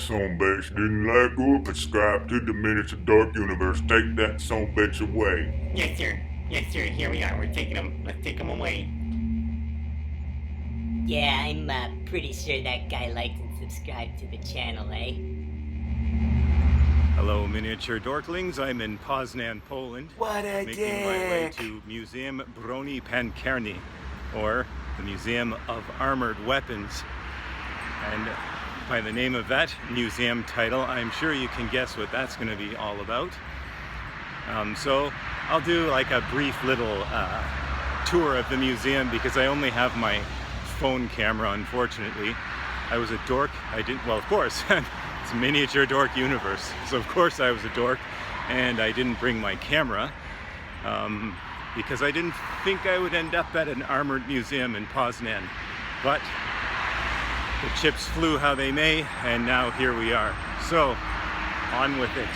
son bitch. Didn't like or subscribe to the Minutes of Dark Universe. Take that son bitch away. Yes, sir. Yes, sir. Here we are. We're taking them. Let's take them away. Yeah, I'm pretty sure that guy liked and subscribed to the channel, eh? Hello, miniature dorklings. I'm in Poznan, Poland. What a making my way to Museum Broni Pancerny, or the Museum of Armored Weapons. And by the name of that museum title, I'm sure you can guess what that's going to be all about. So I'll do like a brief little tour of the museum because I only have my phone camera, unfortunately. I was a dork. Well, of course, it's a miniature dork universe. So of course I was a dork and I didn't bring my camera because I didn't think I would end up at an armored museum in Poznan. But the chips flew how they may, and now here we are. So, on with it.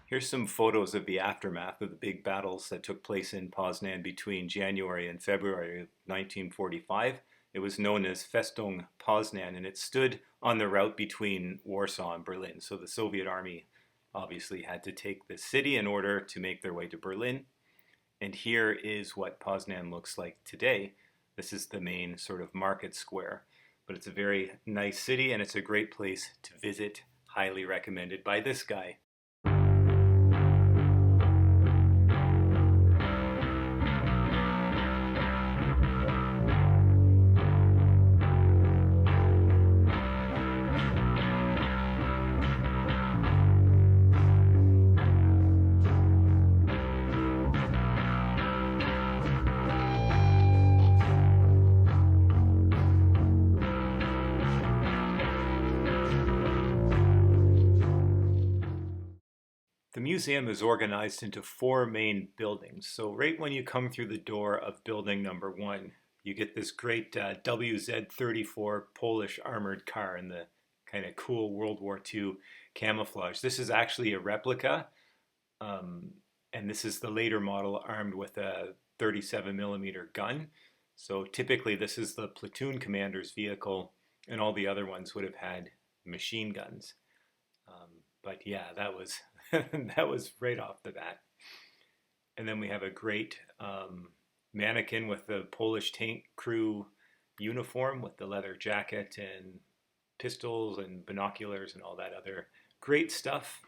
Here's some photos of the aftermath of the big battles that took place in Poznan between January and February of 1945. It was known as Festung Poznan, and it stood on the route between Warsaw and Berlin. So the Soviet army obviously had to take the city in order to make their way to Berlin. And here is what Poznan looks like today. This is the main sort of market square. But it's a very nice city, and it's a great place to visit. Highly recommended by this guy. The museum is organized into 4 main buildings. So right when you come through the door of building number 1, you get this great WZ-34 Polish armored car in the kind of cool World War II camouflage. This is actually a replica, and this is the later model armed with a 37mm gun. So typically this is the platoon commander's vehicle, and all the other ones would have had machine guns. But yeah, that was that was right off the bat. And then we have a great mannequin with the Polish tank crew uniform with the leather jacket and pistols and binoculars and all that other great stuff.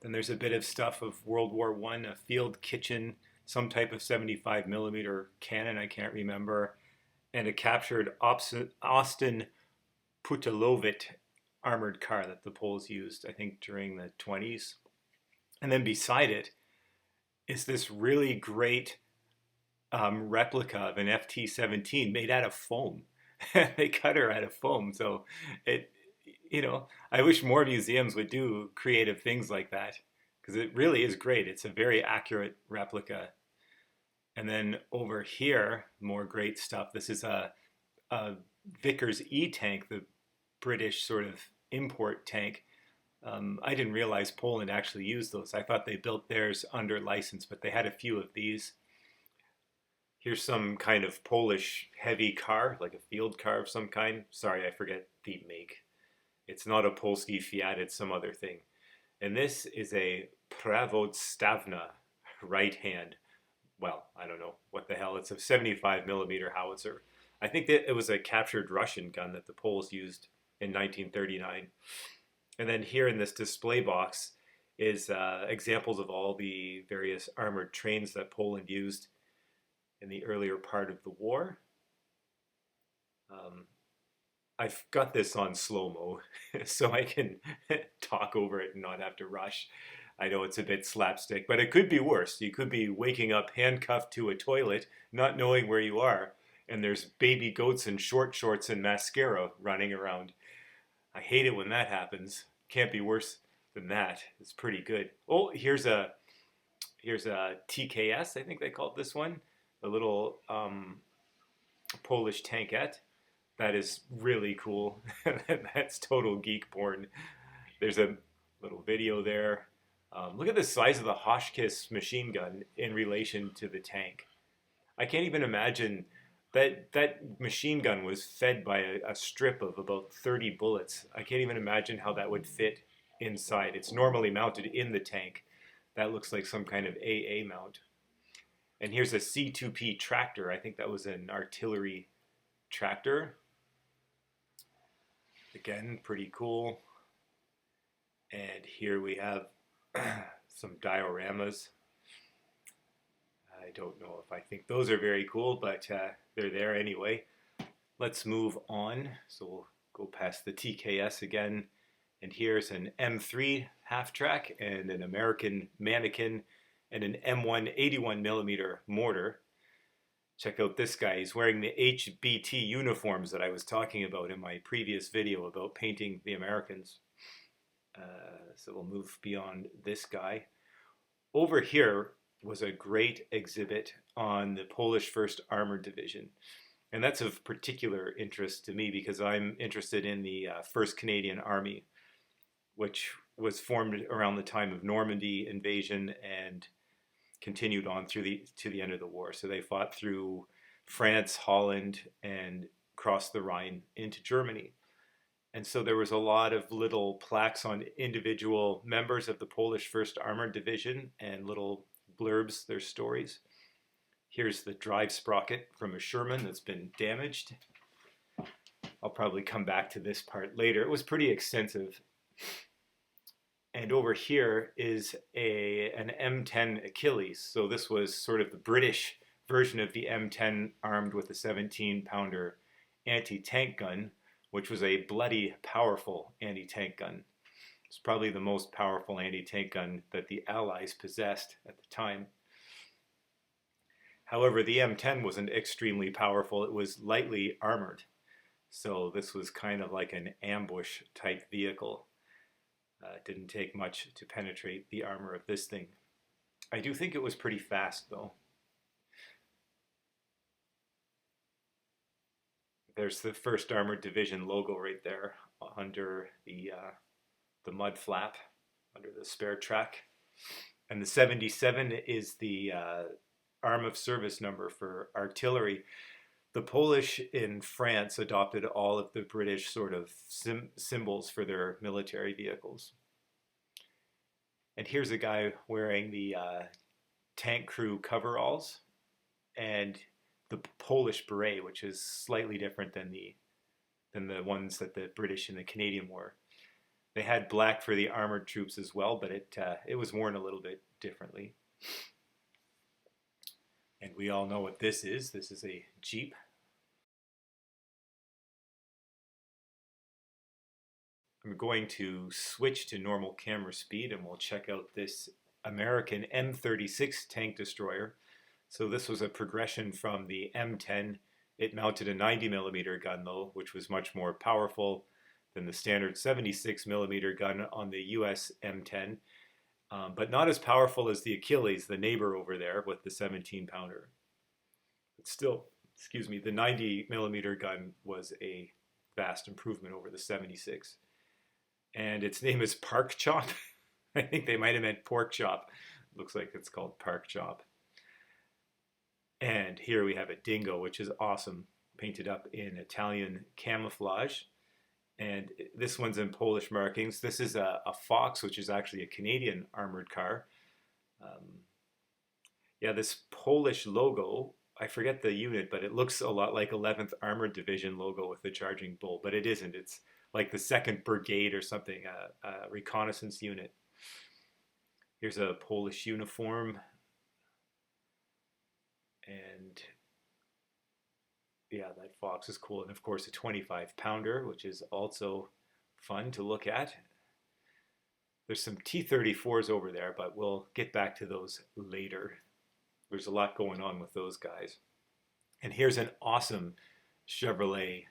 Then there's a bit of stuff of World War I, a field kitchen, some type of 75mm cannon, I can't remember, and a captured Austin Putilovit armored car that the Poles used, I think, during the 20s. And then beside it is this really great replica of an FT-17 made out of foam. They cut her out of foam. So I wish more museums would do creative things like that because it really is great. It's a very accurate replica. And then over here, more great stuff. This is a Vickers E-tank, the British sort of import tank. I didn't realize Poland actually used those. I thought they built theirs under license, but they had a few of these. Here's some kind of Polish heavy car, like a field car of some kind. Sorry, I forget the make. It's not a Polski Fiat, it's some other thing. And this is a Prawodstawna, right hand. Well, I don't know what the hell. It's a 75mm howitzer. I think that it was a captured Russian gun that the Poles used in 1939. And then here in this display box is examples of all the various armored trains that Poland used in the earlier part of the war. I've got this on slow-mo so I can talk over it and not have to rush. I know it's a bit slapstick, but it could be worse. You could be waking up handcuffed to a toilet, not knowing where you are, and there's baby goats in short shorts and mascara running around. I hate it when that happens. Can't be worse than that. It's pretty good. Oh, here's a TKS, I think they called this one. A little Polish tankette. That is really cool. That's total geek porn. There's a little video there. Look at the size of the Hotchkiss machine gun in relation to the tank. I can't even imagine That machine gun was fed by a strip of about 30 bullets. I can't even imagine how that would fit inside. It's normally mounted in the tank. That looks like some kind of AA mount. And here's a C2P tractor. I think that was an artillery tractor. Again, pretty cool. And here we have some dioramas. I don't know if I think those are very cool, but they're there anyway. Let's move on. So we'll go past the TKS again. And here's an M3 half-track and an American Mannequin and an M1 81mm mortar. Check out this guy. He's wearing the HBT uniforms that I was talking about in my previous video about painting the Americans. So we'll move beyond this guy. Over here was a great exhibit on the Polish 1st Armored Division. And that's of particular interest to me because I'm interested in the 1st Canadian Army, which was formed around the time of Normandy invasion and continued on to the end of the war. So they fought through France, Holland, and crossed the Rhine into Germany. And so there was a lot of little plaques on individual members of the Polish 1st Armored Division and little blurbs, their stories. Here's the drive sprocket from a Sherman that's been damaged. I'll probably come back to this part later. It was pretty extensive. And over here is an M10 Achilles. So this was sort of the British version of the M10 armed with a 17-pounder anti-tank gun, which was a bloody, powerful anti-tank gun. It's probably the most powerful anti-tank gun that the Allies possessed at the time. However, the M10 wasn't extremely powerful. It was lightly armored. So this was kind of like an ambush type vehicle. It didn't take much to penetrate the armor of this thing. I do think it was pretty fast though. There's the 1st Armored Division logo right there under the mud flap, under the spare track. And the 77 is the arm of service number for artillery. The Polish in France adopted all of the British sort of symbols for their military vehicles. And here's a guy wearing the tank crew coveralls and the Polish beret, which is slightly different than the ones that the British and the Canadian wore. They had black for the armored troops as well, but it was worn a little bit differently. And we all know what this is. This is a Jeep. I'm going to switch to normal camera speed and we'll check out this American M36 tank destroyer. So this was a progression from the M10. It mounted a 90mm gun though, which was much more powerful than the standard 76mm gun on the US M10. But not as powerful as the Achilles, the neighbor over there with the 17-pounder. But still, excuse me, the 90mm gun was a vast improvement over the 76. And its name is Park Chop. I think they might have meant pork chop. Looks like it's called Park Chop. And here we have a Dingo, which is awesome, painted up in Italian camouflage. And this one's in Polish markings. This is a Fox, which is actually a Canadian armored car. Yeah, this Polish logo, I forget the unit, but it looks a lot like 11th Armored Division logo with the charging bull, but it isn't. It's like the 2nd Brigade or something, a reconnaissance unit. Here's a Polish uniform. And yeah, that Fox is cool. And of course a 25-pounder, which is also fun to look at. There's some T-34s over there, but we'll get back to those later. There's a lot going on with those guys. And here's an awesome Chevrolet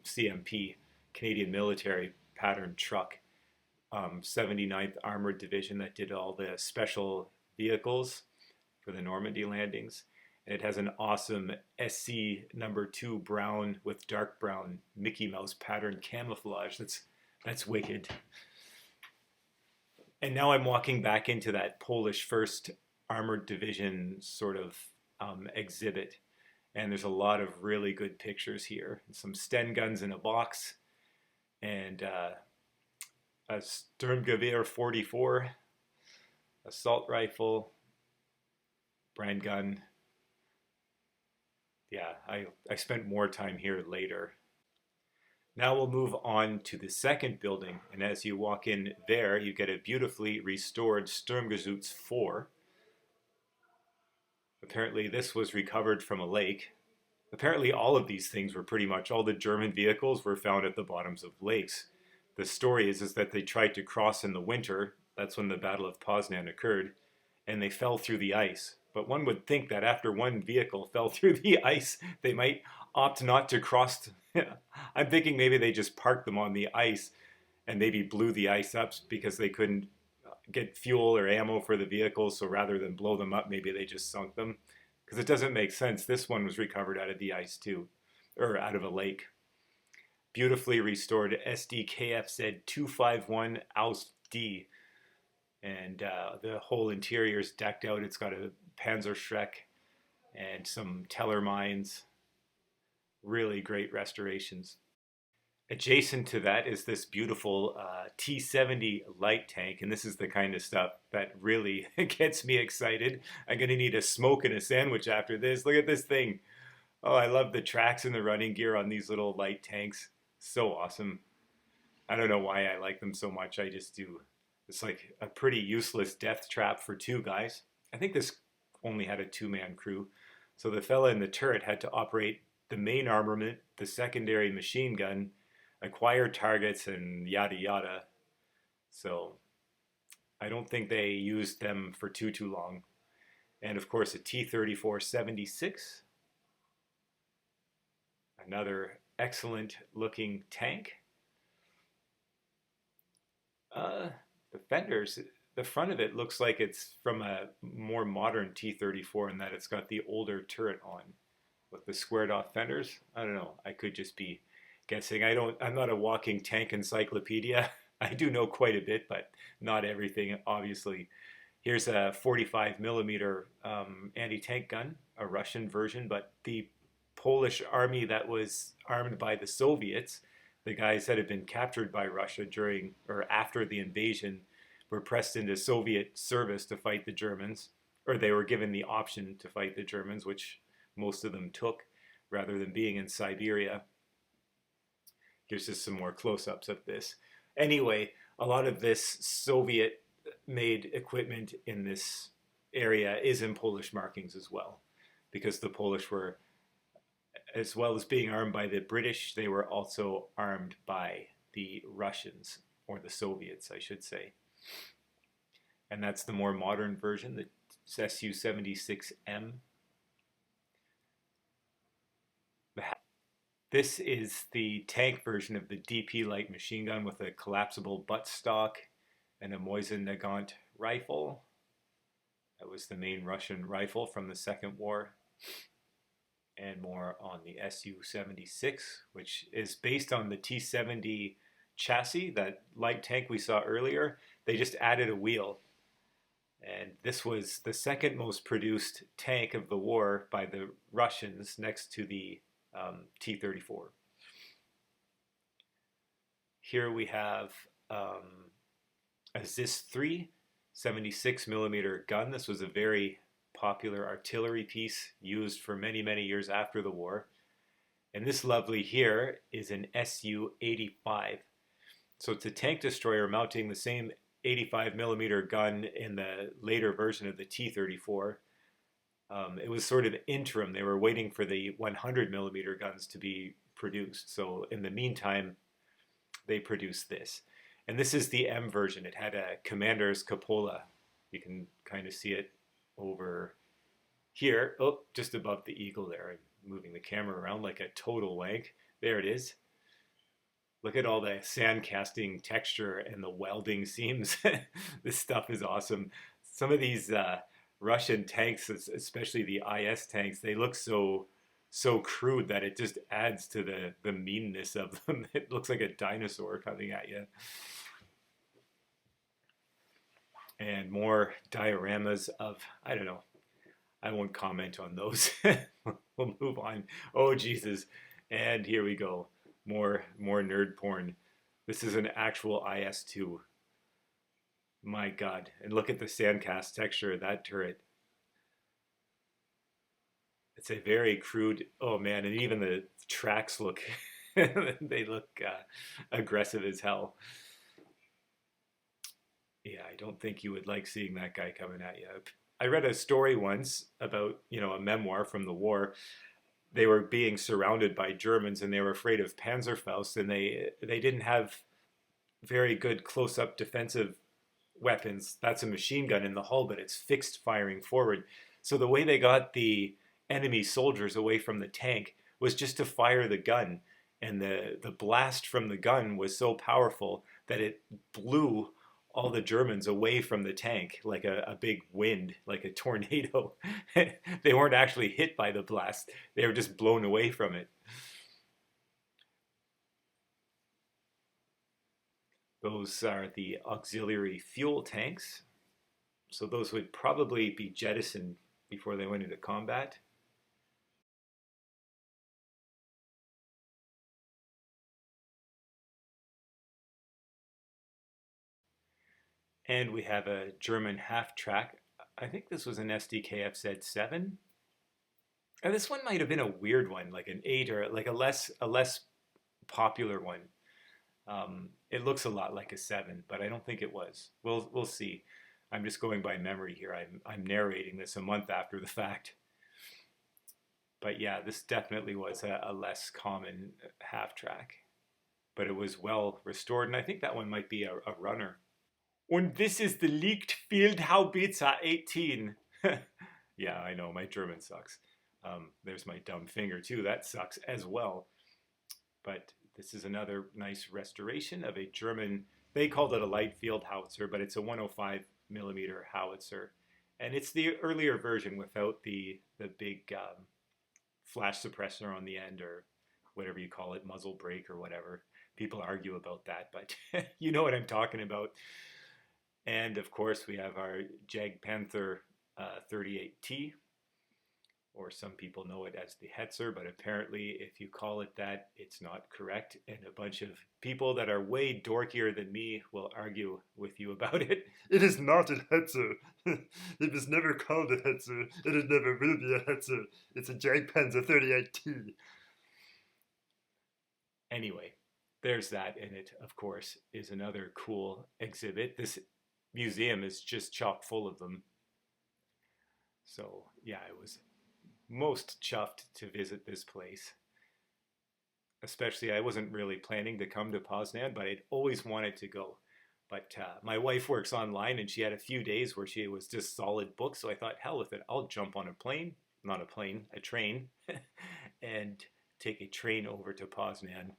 CMP, Canadian military pattern truck, 79th Armored Division that did all the special vehicles for the Normandy landings. And it has an awesome SC number 2 brown with dark brown Mickey Mouse pattern camouflage. That's wicked. And now I'm walking back into that Polish 1st Armored Division sort of exhibit. And there's a lot of really good pictures here. Some Sten guns in a box, and a Sturmgewehr 44, assault rifle, brand gun. Yeah, I spent more time here later. Now we'll move on to the second building, and as you walk in there, you get a beautifully restored Sturmgeschütz 4. Apparently this was recovered from a lake. Apparently all of these things were pretty much, all the German vehicles were found at the bottoms of lakes. The story is that they tried to cross in the winter, that's when the Battle of Poznan occurred, and they fell through the ice. But one would think that after one vehicle fell through the ice, they might opt not to cross. I'm thinking maybe they just parked them on the ice and maybe blew the ice up because they couldn't get fuel or ammo for the vehicles. So rather than blow them up, maybe they just sunk them. Because it doesn't make sense. This one was recovered out of the ice too, or out of a lake. Beautifully restored SDKFZ 251 Aus D. And the whole interior is decked out. It's got a Panzerschreck and some Teller mines. Really great restorations. Adjacent to that is this beautiful T-70 light tank, and this is the kind of stuff that really gets me excited. I'm going to need a smoke and a sandwich after this. Look at this thing. Oh, I love the tracks and the running gear on these little light tanks. So awesome. I don't know why I like them so much. I just do. It's like a pretty useless death trap for two guys. I think this only had a two-man crew. So the fella in the turret had to operate the main armament, the secondary machine gun, acquire targets, and yada yada. So I don't think they used them for too long. And of course a T-34-76. Another excellent looking tank. The fenders, the front of it looks like it's from a more modern T-34 in that it's got the older turret on with the squared off fenders. I don't know. I could just be guessing. I'm not a walking tank encyclopedia. I do know quite a bit, but not everything, obviously. Here's a 45 millimeter anti-tank gun, a Russian version, but the Polish army that was armed by the Soviets, the guys that had been captured by Russia during or after the invasion, were pressed into Soviet service to fight the Germans, or they were given the option to fight the Germans, which most of them took, rather than being in Siberia. Here's just some more close-ups of this. Anyway, a lot of this Soviet-made equipment in this area is in Polish markings as well, because the Polish were, as well as being armed by the British, they were also armed by the Russians, or the Soviets, I should say. And that's the more modern version, the Su-76M. This is the tank version of the DP light machine gun with a collapsible buttstock and a Mosin Nagant rifle. That was the main Russian rifle from the Second War. And more on the Su-76, which is based on the T-70 chassis, that light tank we saw earlier. They just added a wheel. And this was the second most produced tank of the war by the Russians, next to the T-34. Here we have a ZIS-3 76 millimeter gun. This was a very popular artillery piece used for many, many years after the war. And this lovely here is an Su-85. So it's a tank destroyer mounting the same 85 millimeter gun in the later version of the T-34. It was sort of interim. They were waiting for the 100 millimeter guns to be produced. So in the meantime, they produced this. And this is the M version. It had a commander's cupola. You can kind of see it over here. Oh, just above the eagle there. I'm moving the camera around like a total wank. There it is. Look at all the sand casting texture and the welding seams. This stuff is awesome. Some of these Russian tanks, especially the IS tanks, they look so crude that it just adds to the meanness of them. It looks like a dinosaur coming at you. And more dioramas of, I don't know, I won't comment on those. We'll move on. Oh Jesus. And here we go. More nerd porn. This is an actual IS-2. My God. And look at the sandcast texture of that turret. It's a very crude. Oh man, and even the tracks look they look aggressive as hell. Yeah, I don't think you would like seeing that guy coming at you. I read a story once about, a memoir from the war. They were being surrounded by Germans and they were afraid of Panzerfaust, and they didn't have very good close-up defensive weapons. That's a machine gun in the hull, but it's fixed firing forward. So the way they got the enemy soldiers away from the tank was just to fire the gun. And the blast from the gun was so powerful that it blew all the Germans away from the tank like a big wind, like a tornado. They weren't actually hit by the blast. They were just blown away from it. Those are the auxiliary fuel tanks. So those would probably be jettisoned before they went into combat. And we have a German half-track. I think this was an SDKFZ7. And this one might have been a weird one, like an 8 or like a less popular one. It looks a lot like a 7, but I don't think it was. We'll see. I'm just going by memory here. I'm narrating this a month after the fact. But yeah, this definitely was a less common half-track. But it was well restored, and I think that one might be a runner. And this is the leaked Fieldhaubitze 18. Yeah, I know, my German sucks. There's my dumb finger too, that sucks as well. But this is another nice restoration of a German, they called it a light field howitzer, but it's a 105 millimeter howitzer. And it's the earlier version without the big flash suppressor on the end, or whatever you call it, muzzle brake or whatever. People argue about that, but you know what I'm talking about. And of course, we have our Jag Panther 38T, or some people know it as the Hetzer, but apparently if you call it that, it's not correct. And a bunch of people that are way dorkier than me will argue with you about it. It is not a Hetzer. It was never called a Hetzer. It never will be a Hetzer. It's a Jag Panzer 38T. Anyway, there's that, and it, of course, is another cool exhibit. This museum is just chock full of them. So, yeah, I was most chuffed to visit this place. Especially, I wasn't really planning to come to Poznan, but I'd always wanted to go. But my wife works online, and she had a few days where she was just solid booked, so I thought, hell with it, I'll jump on a plane, not a plane, a train, and take a train over to Poznan,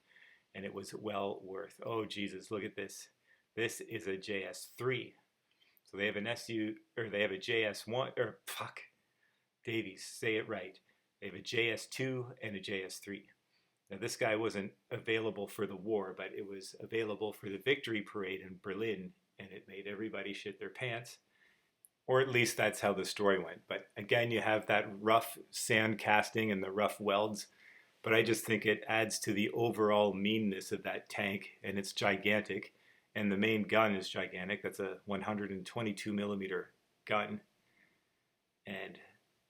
and it was well worth. Oh, Jesus, look at this. This is a JS3. So they have an SU, or they have a JS1, or fuck, Davies, say it right. They have a JS2 and a JS3. Now this guy wasn't available for the war, but it was available for the victory parade in Berlin, and it made everybody shit their pants. Or at least that's how the story went. But again, you have that rough sand casting and the rough welds, but I just think it adds to the overall meanness of that tank, and it's gigantic. And the main gun is gigantic. That's a 122 millimeter gun. And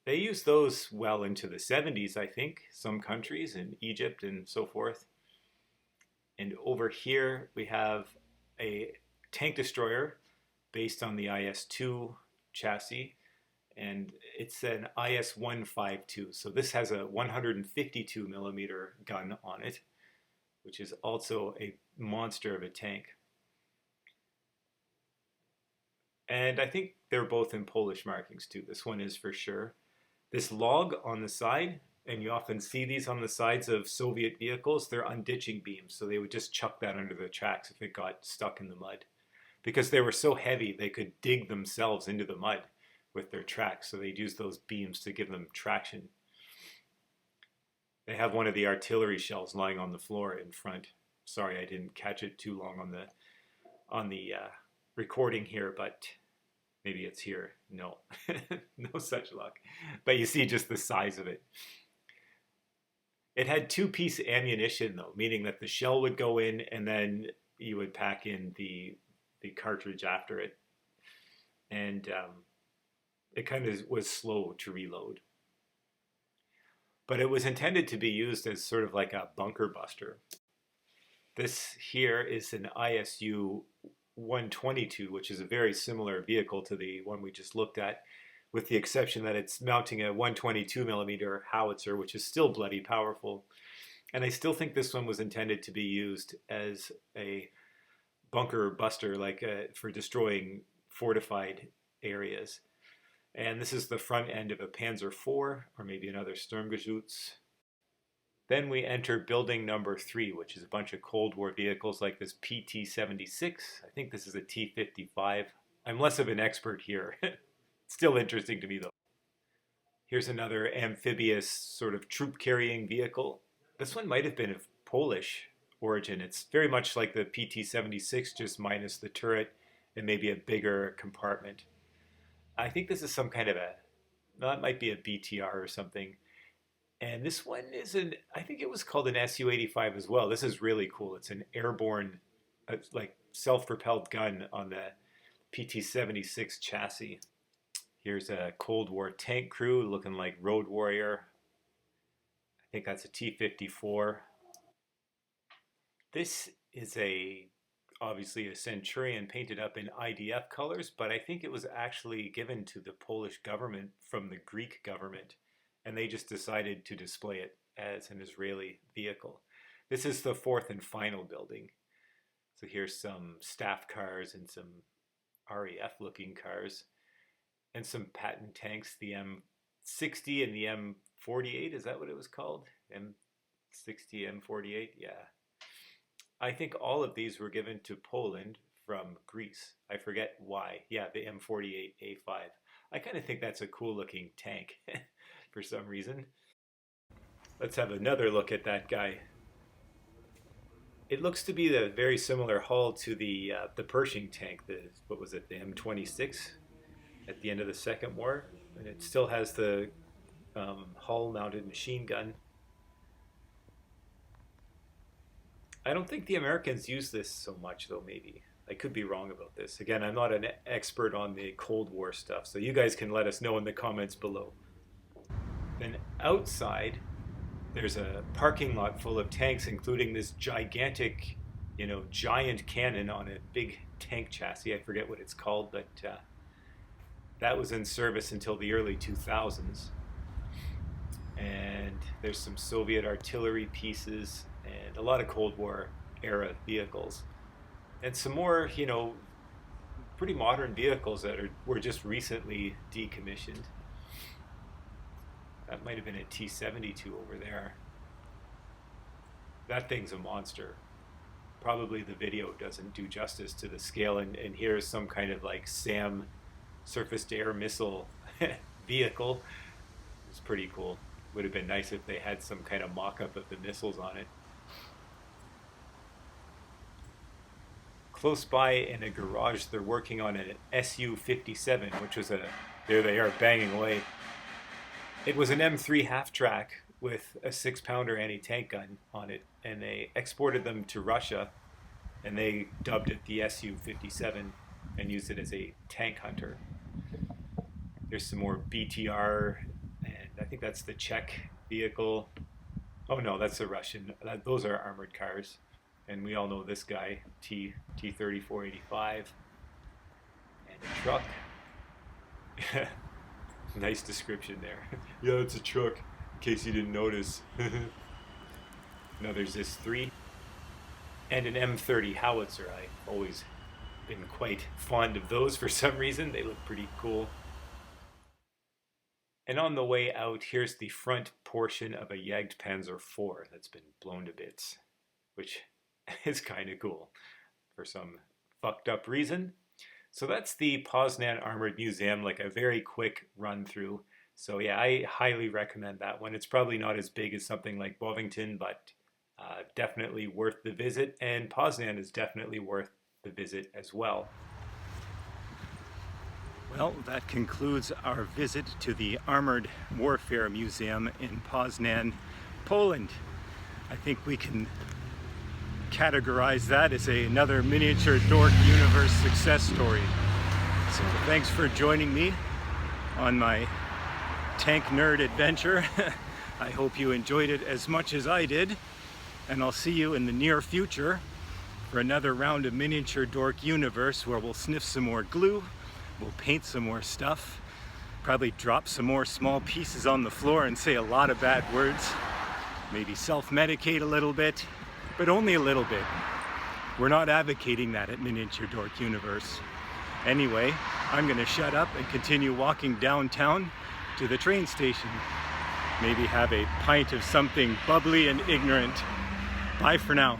they used those well into the 70s, I think, some countries in Egypt and so forth. And over here we have a tank destroyer based on the IS-2 chassis, and it's an IS-152. So this has a 152 millimeter gun on it, which is also a monster of a tank. And I think they're both in Polish markings too. This one is for sure. This log on the side, and you often see these on the sides of Soviet vehicles, they're unditching beams. So they would just chuck that under the tracks if it got stuck in the mud. Because they were so heavy, they could dig themselves into the mud with their tracks. So they'd use those beams to give them traction. They have one of the artillery shells lying on the floor in front. Sorry, I didn't catch it too long on the recording here, but Maybe it's here. No, no such luck. But you see just the size of it. It had two-piece ammunition though, meaning that the shell would go in and then you would pack in the cartridge after it. And it kind of was slow to reload. But it was intended to be used as sort of like a bunker buster. This here is an ISU 122, which is a very similar vehicle to the one we just looked at, with the exception that it's mounting a 122 millimeter howitzer, which is still bloody powerful. And I still think this one was intended to be used as a bunker buster, like for destroying fortified areas. And this is the front end of a Panzer IV, or maybe another Sturmgeschütz. Then we enter building number 3, which is a bunch of Cold War vehicles like this PT-76. I think this is a T-55. I'm less of an expert here. Still interesting to me though. Here's another amphibious sort of troop-carrying vehicle. This one might have been of Polish origin. It's very much like the PT-76, just minus the turret and maybe a bigger compartment. I think this is some kind of it might be a BTR or something. And this one is I think it was called an Su-85 as well. This is really cool. It's an airborne, like self-propelled gun on the PT-76 chassis. Here's a Cold War tank crew looking like Road Warrior. I think that's a T-54. This is obviously a Centurion painted up in IDF colors, but I think it was actually given to the Polish government from the Greek government, and they just decided to display it as an Israeli vehicle. This is the fourth and final building. So here's some staff cars and some RAF looking cars and some Patton tanks, the M60 and the M48, is that what it was called? M60, M48, yeah. I think all of these were given to Poland from Greece. I forget why. Yeah, the M48A5. I kind of think that's a cool looking tank for some reason. Let's have another look at that guy. It looks to be the very similar hull to the Pershing tank, what was it, the M26 at the end of the Second War. And it still has the hull-mounted machine gun. I don't think the Americans use this so much, though, maybe. I could be wrong about this. Again, I'm not an expert on the Cold War stuff, so you guys can let us know in the comments below. Then outside, there's a parking lot full of tanks, including this gigantic, giant cannon on a big tank chassis. I forget what it's called, but that was in service until the early 2000s. And there's some Soviet artillery pieces and a lot of Cold War era vehicles. And some more, pretty modern vehicles that were just recently decommissioned. That might have been a T-72 over there. That thing's a monster. Probably the video doesn't do justice to the scale, and here's some kind of like SAM surface-to-air missile vehicle. It's pretty cool. Would have been nice if they had some kind of mock-up of the missiles on it. Close by in a garage, they're working on an Su-57, which was there they are banging away. It was an M3 half-track with a 6-pounder anti-tank gun on it, and they exported them to Russia, and they dubbed it the Su-57 and used it as a tank hunter. There's some more BTR, and I think that's the Czech vehicle. Oh no, that's the Russian. Those are armored cars. And we all know this guy, T-3485, and a truck. Nice description there. Yeah, it's a truck, in case you didn't notice. Now there's this 3, and an M30 howitzer. I've always been quite fond of those for some reason. They look pretty cool. And on the way out, here's the front portion of a Jagdpanzer IV that's been blown to bits, which is kind of cool for some fucked up reason. So that's the Poznan Armored Museum, like a very quick run through. So yeah, I highly recommend that one. It's probably not as big as something like Bovington, but definitely worth the visit. And Poznan is definitely worth the visit as well. Well, that concludes our visit to the Armored Warfare Museum in Poznan, Poland. I think we can categorize that as another miniature dork universe success story. So thanks for joining me on my tank nerd adventure. I hope you enjoyed it as much as I did, and I'll see you in the near future for another round of Miniature Dork Universe where we'll sniff some more glue, we'll paint some more stuff, probably drop some more small pieces on the floor and say a lot of bad words, maybe self-medicate a little bit, but only a little bit. We're not advocating that at Miniature Dork Universe. Anyway, I'm gonna shut up and continue walking downtown to the train station. Maybe have a pint of something bubbly and ignorant. Bye for now.